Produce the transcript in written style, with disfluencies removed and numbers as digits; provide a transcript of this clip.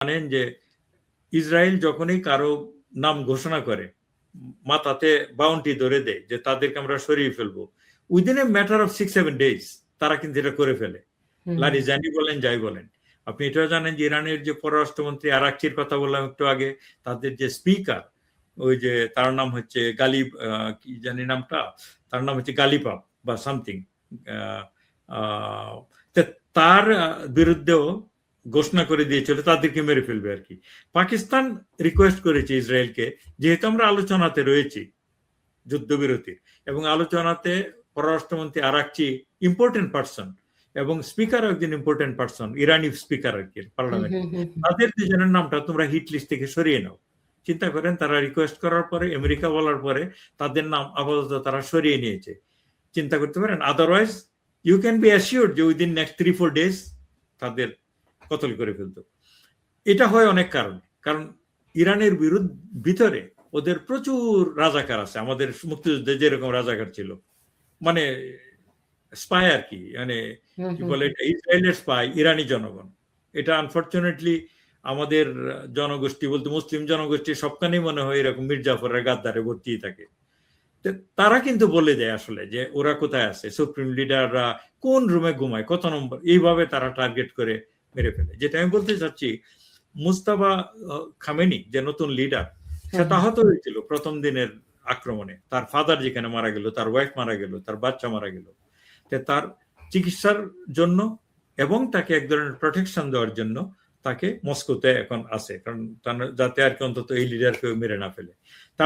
জানেন যে ইসরায়েল যখনই কারো নাম ঘোষণা করে মাথাতে বাউন্টি ধরে দেয় যে তাদেরকে আমরা সরিয়ে ফেলবো, within a matter of 6-7 days তারা কিন্তু এটা করে ফেলে। লারিজানি বলেন যাই বলেন। আপনি এটাও জানেন যে ইরানের যে পররাষ্ট্রমন্ত্রী আরাকচির কথা বললাম একটু আগে, তাদের যে স্পিকার ওই যে তার নাম হচ্ছে গালিব, কি জানি নামটা, তার নাম হচ্ছে গালিপাপ বা সামথিং, তার বিরুদ্ধেও ঘোষণা করে দিয়েছিল তাদেরকে মেরে ফেলবে আর কি। পাকিস্তান রিকোয়েস্ট করেছে ইসরায়েলকে, যেহেতু আমরা আলোচনাতে রয়েছি যুদ্ধবিরতির, এবং আলোচনাতে পররাষ্ট্রমন্ত্রী আরাকচি ইম্পর্টেন্ট পার্সন এবং স্পিকার একজন ইম্পর্টেন্ট পার্সন, ইরানি স্পিকার আর কি পার্লামেন্টে, তাদের দুজনের নামটা তোমরা হিট লিস্ট থেকে সরিয়ে নাও। চিন্তা করেন, তারা রিকোয়েস্ট করার পরে, আমেরিকা বলার পরে তাদের নাম আপাতত তারা সরিয়ে নিয়েছে। চিন্তা করতে পারেন, আদারওয়াইজ ইউ ক্যান বি অ্যাসিওরড যে উইদিন নেক্সট 3-4 days তাদের কতল করে ফেলতো। এটা হয় অনেক কারণে, কারণ ইরানের ভিতরে ওদের প্রচুর রাজাকার আছে, আমাদের মুক্তিযুদ্ধে যেরকম রাজাকার ছিল, মানে স্পাই আর কি, মানে কি বলে, ইসরায়েলের স্পাই ইরানি জনগণ। এটা আনফরচুনেটলি আমাদের জনগোষ্ঠী বলতে মুসলিম জনগোষ্ঠী সবখানেই মনে হয় এরকম মির্জাফরের গাদ্দারে ভর্তি থাকে। তারা কিন্তু বলে দেয় আসলে যে ওরা কোথায় আছে, সুপ্রিম লিডাররা কোন রুমে ঘুমায়, কত নম্বর, এইভাবে তারা টার্গেট করে মেরে ফেলে। যেটা আমি বলতে চাচ্ছি, মুস্তাফা খামেনি যে নতুন লিডার, সে আহত হয়েছিল প্রথম দিনের আক্রমণে। তার ফাদার যেখানে মারা গেল, তার ওয়াইফ মারা গেল, তার বাচ্চা মারা গেল। তার চিকিৎসার জন্য এবং তাকে এক ধরনের প্রোটেকশন দেওয়ার জন্য তাকে মস্কোতে এখন আছে, কারণ যাতে আর কি অন্তত এই লিডারকে মেরে না ফেলে। তা